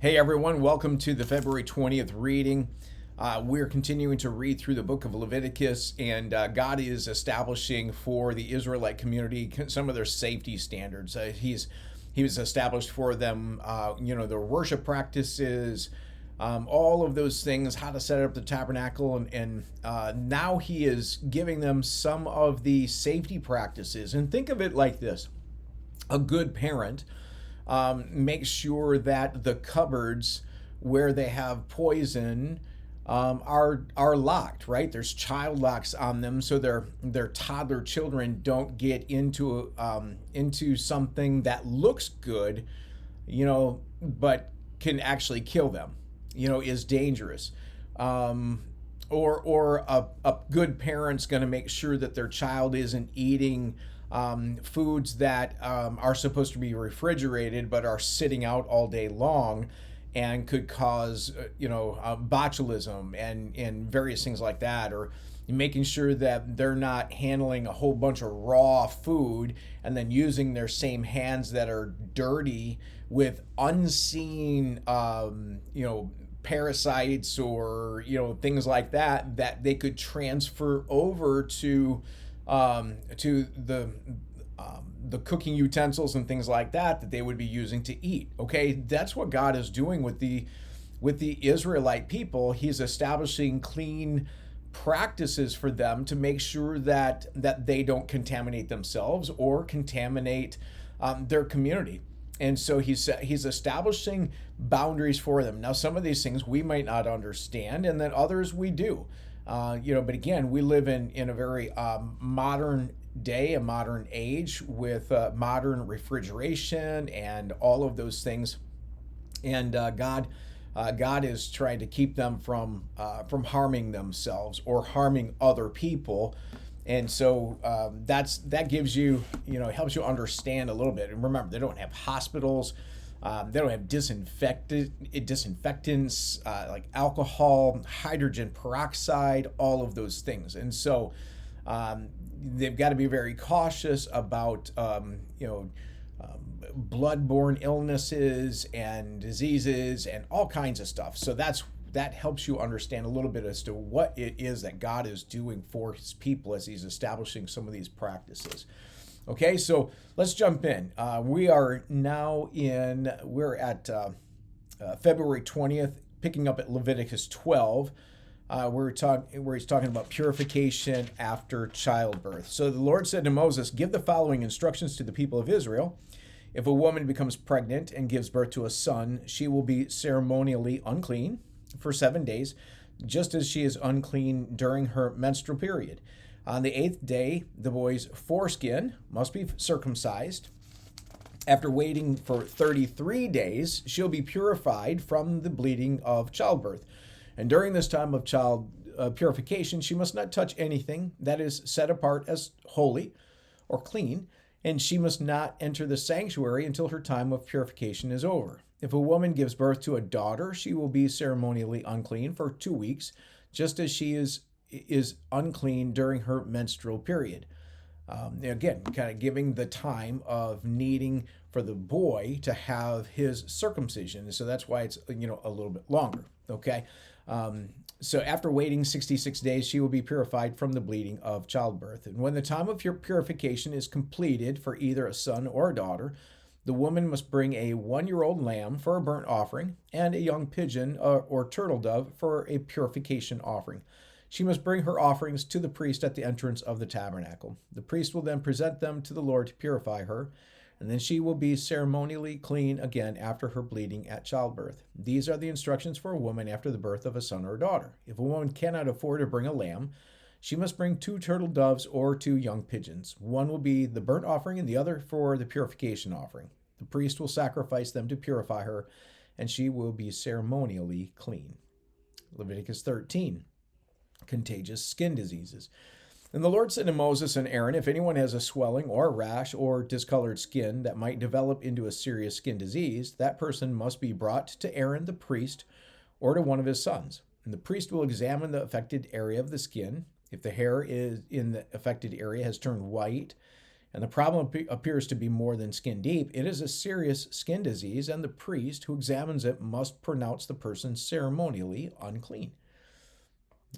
Hey everyone, welcome to the February 20th reading. We're continuing to read through the book of Leviticus, and God is establishing for the Israelite community some of their safety standards. He was established for them, their worship practices, all of those things, how to set up the tabernacle, and now He is giving them some of the safety practices. And think of it like this: a good parent make sure that the cupboards where they have poison are locked, right? There's child locks on them, so their toddler children don't get into something that looks good, but can actually kill them. Is dangerous. Or a good parent's going to make sure that their child isn't eating foods that are supposed to be refrigerated but are sitting out all day long and could cause, botulism and various things like that, or making sure that they're not handling a whole bunch of raw food and then using their same hands that are dirty with unseen, parasites or things like that they could transfer over to the cooking utensils and things like that they would be using to eat. Okay, that's what God is doing with the Israelite people. He's establishing clean practices for them to make sure that they don't contaminate themselves or contaminate their community. And so he's establishing boundaries for them. Now, some of these things we might not understand, and then others we do. But again, we live in a very modern day, a modern age with modern refrigeration and all of those things. And God is trying to keep them from harming themselves or harming other people. And so that gives you, helps you understand a little bit. And remember, they don't have hospitals. They don't have disinfectants like alcohol, hydrogen peroxide, all of those things. And so they've got to be very cautious about, bloodborne illnesses and diseases and all kinds of stuff. So that helps you understand a little bit as to what it is that God is doing for his people as he's establishing some of these practices. Okay, so let's jump in. We're at February 20th, picking up at Leviticus 12, where he's talking about purification after childbirth. So the Lord said to Moses, "Give the following instructions to the people of Israel. If a woman becomes pregnant and gives birth to a son, she will be ceremonially unclean for 7 days, just as she is unclean during her menstrual period. On the 8th day, the boy's foreskin must be circumcised. After waiting for 33 days, she'll be purified from the bleeding of childbirth. And during this time of child purification, she must not touch anything that is set apart as holy or clean, and she must not enter the sanctuary until her time of purification is over. If a woman gives birth to a daughter, she will be ceremonially unclean for 2 weeks, just as she is unclean during her menstrual period." Again, kind of giving the time of needing for the boy to have his circumcision. So that's why it's, a little bit longer. Okay. So after waiting 66 days, she will be purified from the bleeding of childbirth. And when the time of purification is completed for either a son or a daughter, the woman must bring a 1-year-old lamb for a burnt offering and a young pigeon or turtle dove for a purification offering. She must bring her offerings to the priest at the entrance of the tabernacle. The priest will then present them to the Lord to purify her, and then she will be ceremonially clean again after her bleeding at childbirth. These are the instructions for a woman after the birth of a son or a daughter. If a woman cannot afford to bring a lamb, she must bring 2 turtle doves or 2 young pigeons. One will be the burnt offering and the other for the purification offering. The priest will sacrifice them to purify her, and she will be ceremonially clean. Leviticus 13. Contagious skin diseases. And the Lord said to Moses and Aaron, "If anyone has a swelling or a rash or discolored skin that might develop into a serious skin disease, that person must be brought to Aaron the priest or to one of his sons. And the priest will examine the affected area of the skin. If the hair is in the affected area has turned white and the problem appears to be more than skin deep, it is a serious skin disease, and the priest who examines it must pronounce the person ceremonially unclean.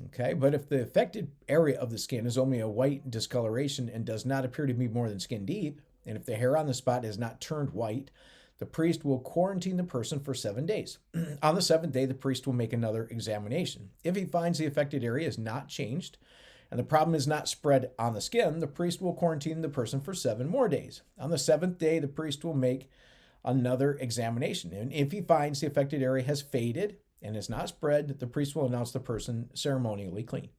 Okay, but if the affected area of the skin is only a white discoloration and does not appear to be more than skin deep, and if the hair on the spot has not turned white, the priest will quarantine the person for 7 days. On the 7th day, the priest will make another examination. If he finds the affected area is not changed and the problem is not spread on the skin, the priest will quarantine the person for 7 more days. On the 7th day, the priest will make another examination. And if he finds the affected area has faded and is not spread, the priest will announce the person ceremonially clean.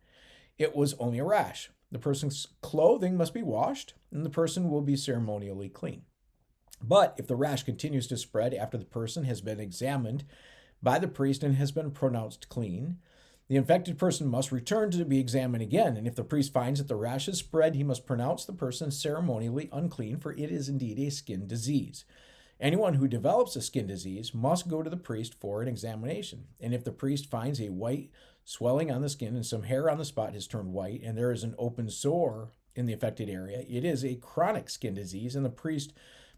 It was only a rash. The person's clothing must be washed, and the person will be ceremonially clean. But if the rash continues to spread after the person has been examined by the priest and has been pronounced clean, the infected person must return to be examined again. And if the priest finds that the rash has spread, he must pronounce the person ceremonially unclean, for it is indeed a skin disease. Anyone who develops a skin disease must go to the priest for an examination. And if the priest finds a white swelling on the skin and some hair on the spot has turned white and there is an open sore in the affected area, it is a chronic skin disease, and the priest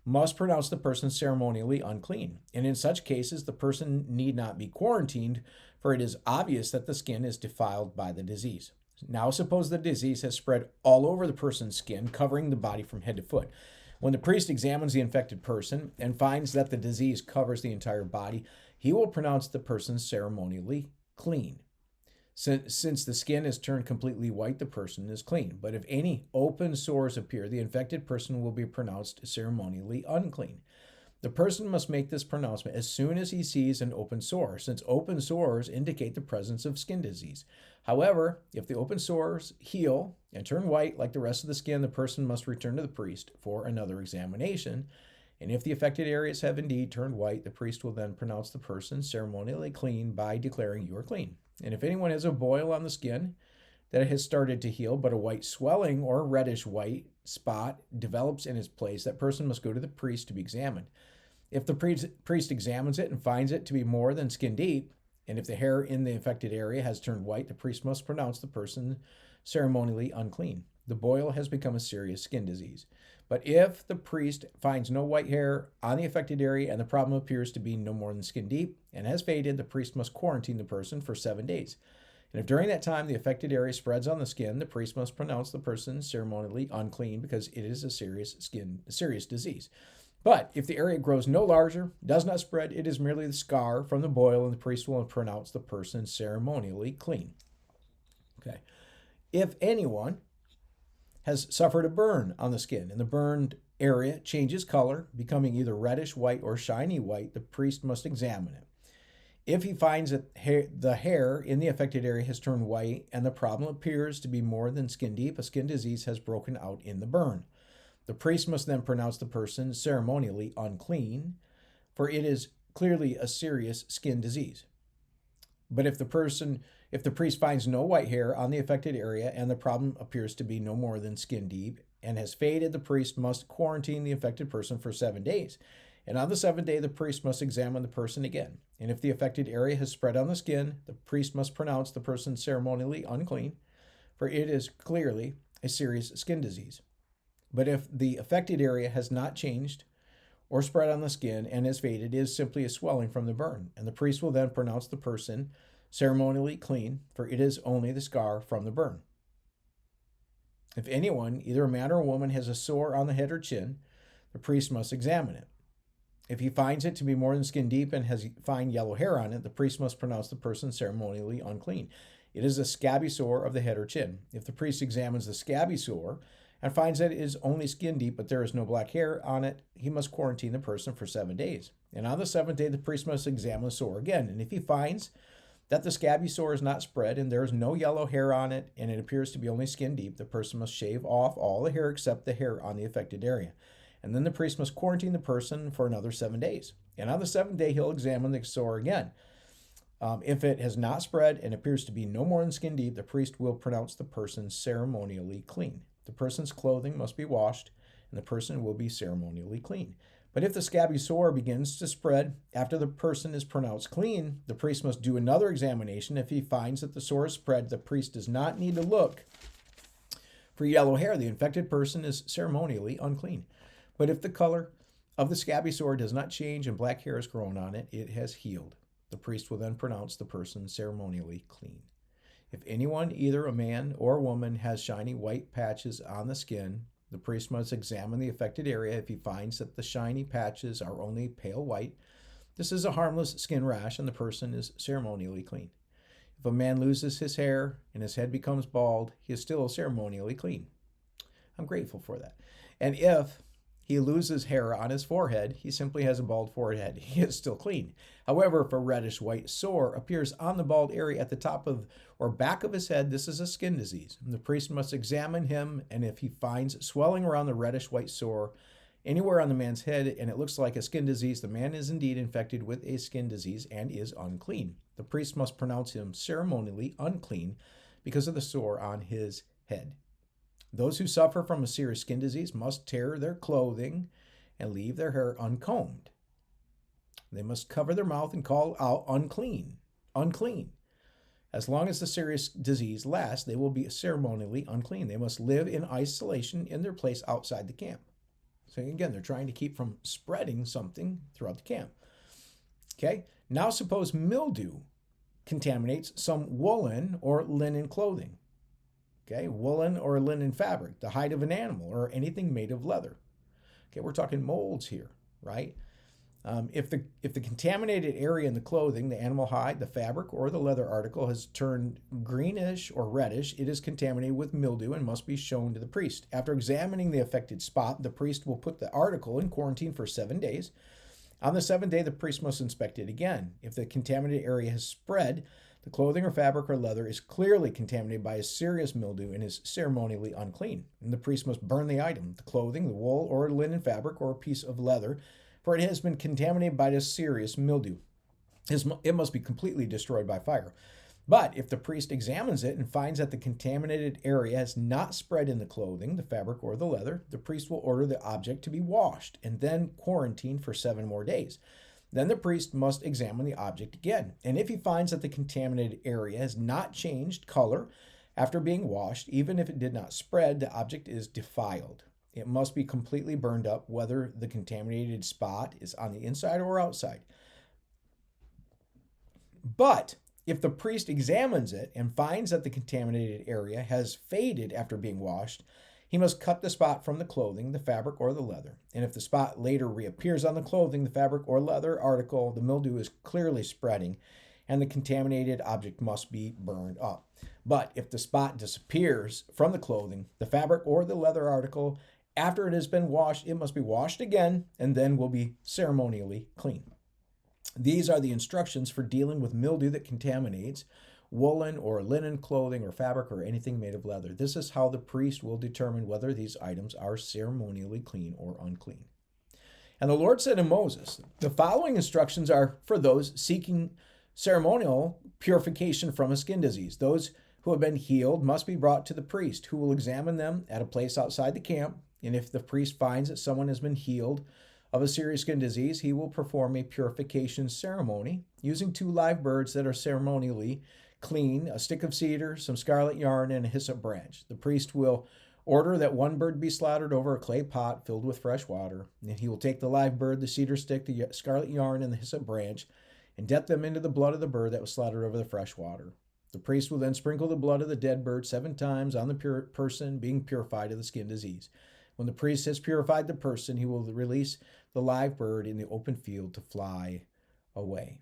must pronounce the person ceremonially unclean. And in such cases, the person need not be quarantined, for it is obvious that the skin is defiled by the disease. Now suppose the disease has spread all over the person's skin, covering the body from head to foot. When the priest examines the infected person and finds that the disease covers the entire body, he will pronounce the person ceremonially clean. Since the skin is turned completely white, the person is clean. But if any open sores appear, the infected person will be pronounced ceremonially unclean. The person must make this pronouncement as soon as he sees an open sore, since open sores indicate the presence of skin disease. However, if the open sores heal and turn white like the rest of the skin, the person must return to the priest for another examination. And if the affected areas have indeed turned white, the priest will then pronounce the person ceremonially clean by declaring you are clean. And if anyone has a boil on the skin that has started to heal, but a white swelling or reddish white spot develops in its place, that person must go to the priest to be examined. If the priest examines it and finds it to be more than skin deep, and if the hair in the affected area has turned white, the priest must pronounce the person ceremonially unclean. The boil has become a serious skin disease. But if the priest finds no white hair on the affected area and the problem appears to be no more than skin deep and has faded, the priest must quarantine the person for 7 days. And if during that time the affected area spreads on the skin, the priest must pronounce the person ceremonially unclean, because it is a serious disease. But if the area grows no larger, does not spread, it is merely the scar from the boil, and the priest will pronounce the person ceremonially clean. Okay. If anyone has suffered a burn on the skin and the burned area changes color, becoming either reddish white or shiny white, the priest must examine it. If he finds that the hair in the affected area has turned white and the problem appears to be more than skin deep, a skin disease has broken out in the burn. The priest must then pronounce the person ceremonially unclean, for it is clearly a serious skin disease. But if the priest finds no white hair on the affected area and the problem appears to be no more than skin deep and has faded, the priest must quarantine the infected person for 7 days. And on the 7th day, the priest must examine the person again. And if the affected area has spread on the skin, the priest must pronounce the person ceremonially unclean, for it is clearly a serious skin disease. But if the affected area has not changed or spread on the skin and has faded, it is simply a swelling from the burn. And the priest will then pronounce the person ceremonially clean, for it is only the scar from the burn. If anyone, either a man or a woman, has a sore on the head or chin, the priest must examine it. If he finds it to be more than skin deep and has fine yellow hair on it, the priest must pronounce the person ceremonially unclean. It is a scabby sore of the head or chin. If the priest examines the scabby sore and finds that it is only skin deep but there is no black hair on it, he must quarantine the person for 7 days. And on the 7th day, the priest must examine the sore again. And if he finds that the scabby sore is not spread and there is no yellow hair on it and it appears to be only skin deep, the person must shave off all the hair except the hair on the affected area. And then the priest must quarantine the person for another 7 days. And on the 7th day, he'll examine the sore again. If it has not spread and appears to be no more than skin deep, the priest will pronounce the person ceremonially clean. The person's clothing must be washed, and the person will be ceremonially clean. But if the scabby sore begins to spread after the person is pronounced clean, the priest must do another examination. If he finds that the sore is spread, the priest does not need to look For yellow hair, the infected person is ceremonially unclean. But if the color of the scabby sore does not change and black hair has grown on it, it has healed. The priest will then pronounce the person ceremonially clean. If anyone, either a man or a woman, has shiny white patches on the skin, the priest must examine the affected area. If he finds that the shiny patches are only pale white, this is a harmless skin rash and the person is ceremonially clean. If a man loses his hair and his head becomes bald, he is still ceremonially clean. I'm grateful for that. And if he loses hair on his forehead, he simply has a bald forehead. He is still clean. However, if a reddish white sore appears on the bald area at the top of or back of his head, this is a skin disease. The priest must examine him, and if he finds swelling around the reddish white sore anywhere on the man's head and it looks like a skin disease, the man is indeed infected with a skin disease and is unclean. The priest must pronounce him ceremonially unclean because of the sore on his head. Those who suffer from a serious skin disease must tear their clothing and leave their hair uncombed. They must cover their mouth and call out unclean, unclean. As long as the serious disease lasts, they will be ceremonially unclean. They must live in isolation in their place outside the camp. So again, they're trying to keep from spreading something throughout the camp. Okay, now suppose mildew contaminates some woolen or linen clothing. Okay, woolen or linen fabric, the hide of an animal, or anything made of leather. Okay, we're talking molds here, right? If the contaminated area in the clothing, the animal hide, the fabric, or the leather article has turned greenish or reddish, it is contaminated with mildew and must be shown to the priest. After examining the affected spot, the priest will put the article in quarantine for 7 days. On the 7th day, the priest must inspect it again. If the contaminated area has spread, the clothing or fabric or leather is clearly contaminated by a serious mildew and is ceremonially unclean. And the priest must burn the item, the clothing, the wool or linen fabric or a piece of leather, for it has been contaminated by this serious mildew. It must be completely destroyed by fire. But if the priest examines it and finds that the contaminated area has not spread in the clothing, the fabric, or the leather, the priest will order the object to be washed and then quarantined for 7 more days. Then the priest must examine the object again. And if he finds that the contaminated area has not changed color after being washed, even if it did not spread, the object is defiled. It must be completely burned up, whether the contaminated spot is on the inside or outside. But if the priest examines it and finds that the contaminated area has faded after being washed, he must cut the spot from the clothing, the fabric, or the leather. And if the spot later reappears on the clothing, the fabric, or leather article, the mildew is clearly spreading, and the contaminated object must be burned up. But if the spot disappears from the clothing, the fabric, or the leather article, after it has been washed, it must be washed again, and then will be ceremonially clean. These are the instructions for dealing with mildew that contaminates woolen or linen clothing or fabric or anything made of leather. This is how the priest will determine whether these items are ceremonially clean or unclean. And the Lord said to Moses, the following instructions are for those seeking ceremonial purification from a skin disease. Those who have been healed must be brought to the priest, who will examine them at a place outside the camp. And if the priest finds that someone has been healed of a serious skin disease, he will perform a purification ceremony using 2 live birds that are ceremonially clean, a stick of cedar, some scarlet yarn, and a hyssop branch. The priest will order that 1 bird be slaughtered over a clay pot filled with fresh water. And he will take the live bird, the cedar stick, the scarlet yarn, and the hyssop branch, and dip them into the blood of the bird that was slaughtered over the fresh water. The priest will then sprinkle the blood of the dead bird 7 times on the person being purified of the skin disease. When the priest has purified the person, he will release the live bird in the open field to fly away.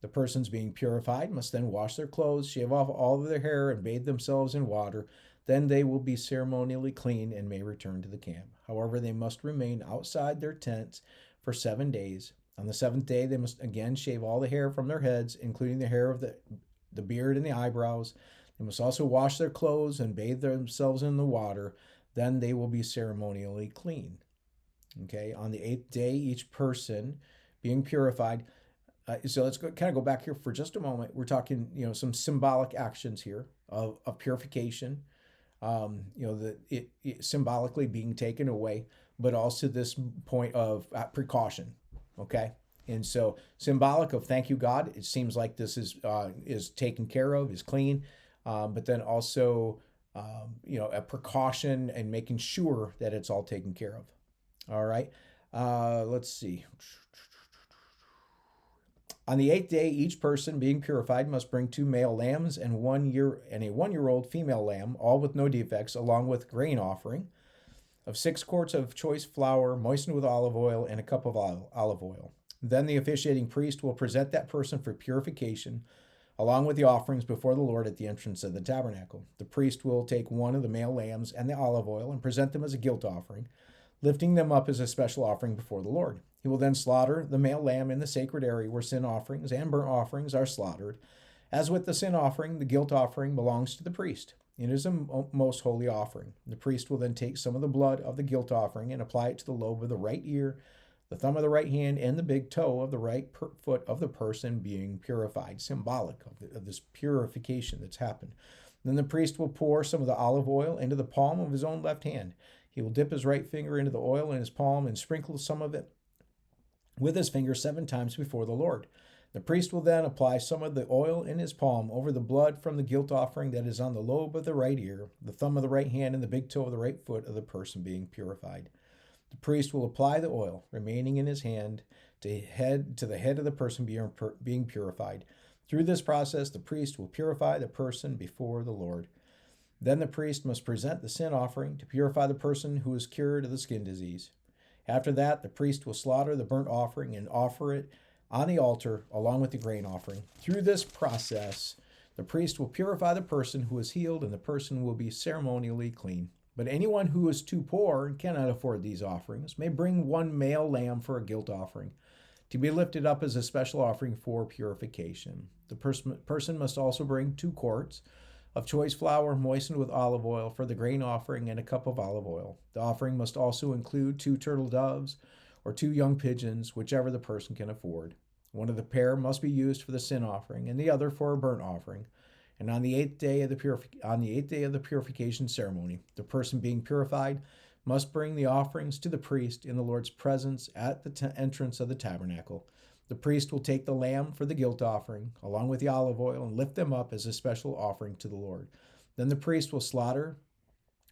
The persons being purified must then wash their clothes, shave off all of their hair, and bathe themselves in water. Then they will be ceremonially clean and may return to the camp. However, they must remain outside their tents for 7 days. On the 7th day, they must again shave all the hair from their heads, including the hair of the beard and the eyebrows. They must also wash their clothes and bathe themselves in the water. Then they will be ceremonially clean. Okay, on the 8th day, each person being purified. So let's kind of go back here for just a moment. We're talking, some symbolic actions here of purification. It symbolically being taken away, but also this point of precaution. Okay, and so symbolic of thank you God. It seems like this is taken care of, is clean, but then also a precaution and making sure that it's all taken care of. All right. Let's see. On the 8th day, each person being purified must bring 2 male lambs and a 1-year-old female lamb, all with no defects, along with grain offering of 6 quarts of choice flour moistened with olive oil and a cup of olive oil. Then the officiating priest will present that person for purification, along with the offerings before the Lord at the entrance of the tabernacle. The priest will take one of the male lambs and the olive oil and present them as a guilt offering, lifting them up as a special offering before the Lord. He will then slaughter the male lamb in the sacred area where sin offerings and burnt offerings are slaughtered. As with the sin offering, the guilt offering belongs to the priest. It is a most holy offering. The priest will then take some of the blood of the guilt offering and apply it to the lobe of the right ear, the thumb of the right hand, and the big toe of the right foot of the person being purified, symbolic of this purification that's happened. Then the priest will pour some of the olive oil into the palm of his own left hand. He will dip his right finger into the oil in his palm and sprinkle some of it with his finger 7 times before the Lord. The priest will then apply some of the oil in his palm over the blood from the guilt offering that is on the lobe of the right ear, the thumb of the right hand, and the big toe of the right foot of the person being purified. The priest will apply the oil remaining in his hand to the head of the person being purified. Through this process, the priest will purify the person before the Lord. Then the priest must present the sin offering to purify the person who is cured of the skin disease. After that, the priest will slaughter the burnt offering and offer it on the altar along with the grain offering. Through this process, the priest will purify the person who is healed, and the person will be ceremonially clean. But anyone who is too poor and cannot afford these offerings may bring 1 male lamb for a guilt offering, to be lifted up as a special offering for purification. The person must also bring 2 quarts of choice flour moistened with olive oil for the grain offering and a cup of olive oil. The offering must also include 2 turtle doves or 2 young pigeons, whichever the person can afford. One of the pair must be used for the sin offering and the other for a burnt offering. And on the 8th day of the purification ceremony, the person being purified must bring the offerings to the priest in the Lord's presence at the entrance of the tabernacle. The priest will take the lamb for the guilt offering, along with the olive oil, and lift them up as a special offering to the Lord. Then the priest will slaughter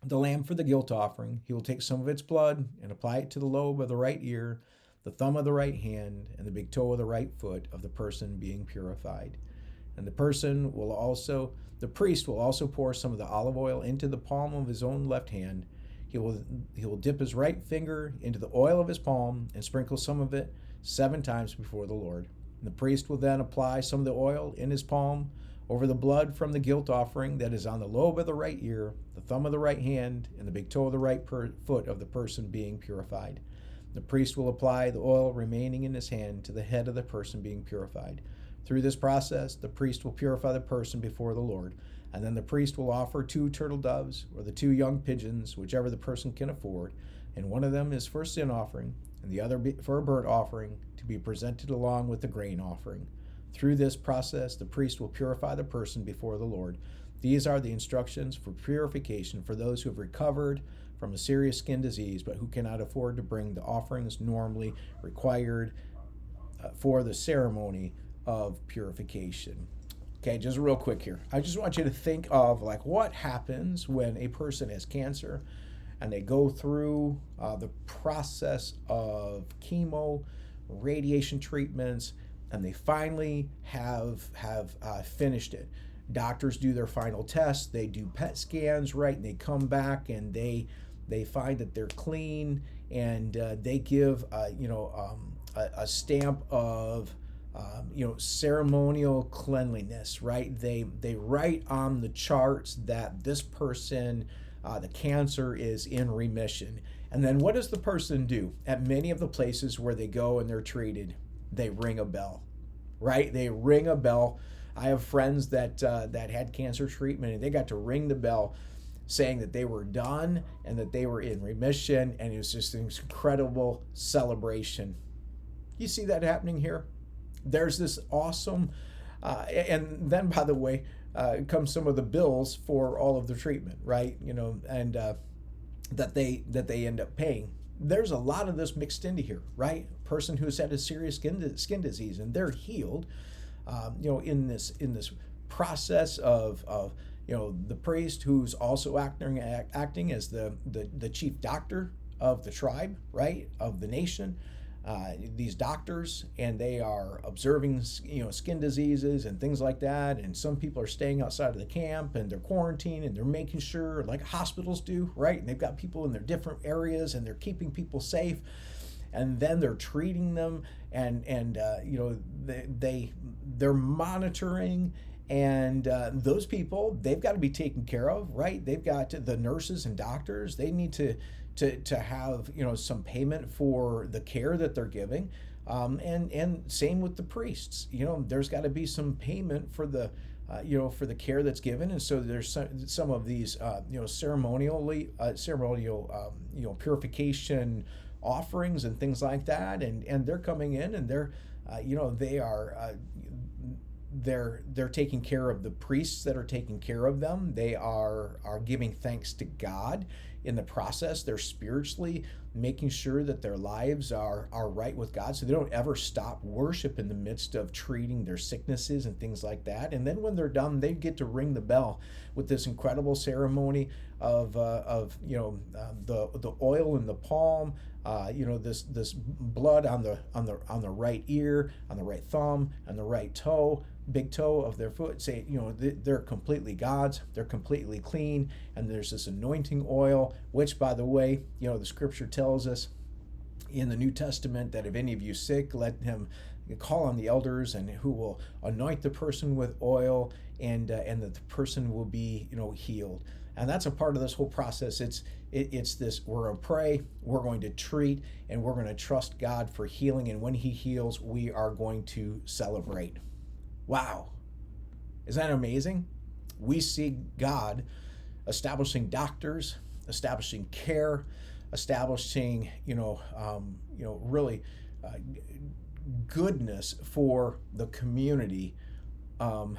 the lamb for the guilt offering. He will take some of its blood and apply it to the lobe of the right ear, the thumb of the right hand, and the big toe of the right foot of the person being purified. And the priest will also pour some of the olive oil into the palm of his own left hand. He will dip his right finger into the oil of his palm and sprinkle some of it 7 times before the Lord. And the priest will then apply some of the oil in his palm over the blood from the guilt offering that is on the lobe of the right ear, the thumb of the right hand, and the big toe of the right foot of the person being purified. The priest will apply the oil remaining in his hand to the head of the person being purified. Through this process, the priest will purify the person before the Lord. And then the priest will offer 2 turtle doves or the 2 young pigeons, whichever the person can afford. And one of them is for a sin offering, and the other for a burnt offering, to be presented along with the grain offering. Through this process, the priest will purify the person before the Lord. These are the instructions for purification for those who have recovered from a serious skin disease, but who cannot afford to bring the offerings normally required for the ceremony of purification. Okay, just real quick here. I just want you to think of what happens when a person has cancer and they go through the process of chemo, radiation treatments, and they finally have finished it. Doctors do their final tests, they do PET scans, right, and they come back and they find that they're clean, and they give a stamp of ceremonial cleanliness, right? They write on the charts that this person, the cancer is in remission. And then what does the person do? At many of the places where they go and they're treated, they ring a bell, right? They ring a bell. I have friends that had cancer treatment, and they got to ring the bell saying that they were done and that they were in remission, and it was just an incredible celebration. You see that happening here? There's this awesome, and then, by the way, comes some of the bills for all of the treatment, right? And that they end up paying. There's a lot of this mixed into here, right? A person who's had a serious skin disease and they're healed, in this process of the priest who's also acting as the chief doctor of the tribe, right, of the nation. These doctors, and they are observing, skin diseases and things like that. And some people are staying outside of the camp and they're quarantined and they're making sure, like hospitals do, right? And they've got people in their different areas and they're keeping people safe. And then they're treating them, and they're monitoring. And those people, they've got to be taken care of, right? They've got the nurses and doctors. They need to have some payment for the care that they're giving, and same with the priests. There's got to be some payment for the for the care that's given. And so there's some of these ceremonial purification offerings and things like that, and they're coming in and they're taking care of the priests that are taking care of them. They are giving thanks to God in the process. They're spiritually making sure that their lives are right with God, so they don't ever stop worship in the midst of treating their sicknesses and things like that. And then when they're done, they get to ring the bell with this incredible ceremony of the oil in the palm, this blood on the right ear, on the right thumb, on the right toe, big toe of their foot. Say, they're completely God's, they're completely clean. And there's this anointing oil, which, by the way, the scripture tells us in the New Testament that if any of you sick, let him call on the elders, and who will anoint the person with oil, and that the person will be healed. And that's a part of this whole process. It's this: we're going to pray, we're going to treat, and we're going to trust God for healing. And when he heals, we are going to celebrate. Wow. Isn't that amazing? We see God establishing doctors, establishing care, establishing, really goodness for the community of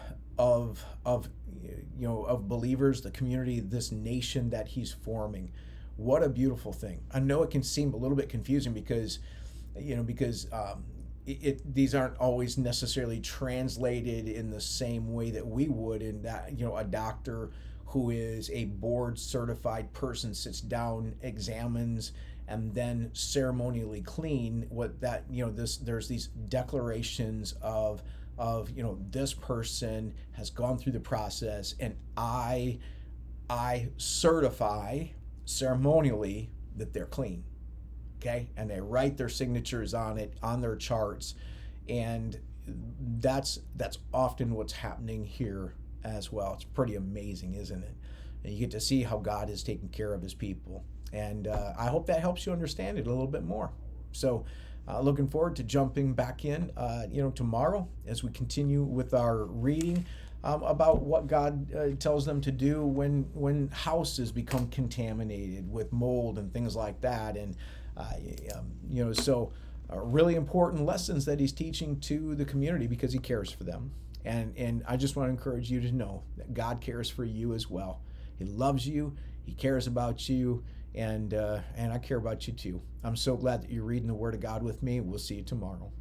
believers, the community, this nation that he's forming. What a beautiful thing. I know it can seem a little bit confusing because these aren't always necessarily translated in the same way that we would, in that a doctor who is a board certified person sits down, examines, and then ceremonially clean there's these declarations of this person has gone through the process, and I certify ceremonially that they're clean. Okay, and they write their signatures on it, on their charts, and that's often what's happening here as well. It's pretty amazing, isn't it? And you get to see how God is taking care of his people, and I hope that helps you understand it a little bit more. So looking forward to jumping back in tomorrow as we continue with our reading about what God tells them to do when houses become contaminated with mold and things like that. And really important lessons that he's teaching to the community, because he cares for them. And I just want to encourage you to know that God cares for you as well. He loves you. He cares about you. And I care about you too. I'm so glad that you're reading the Word of God with me. We'll see you tomorrow.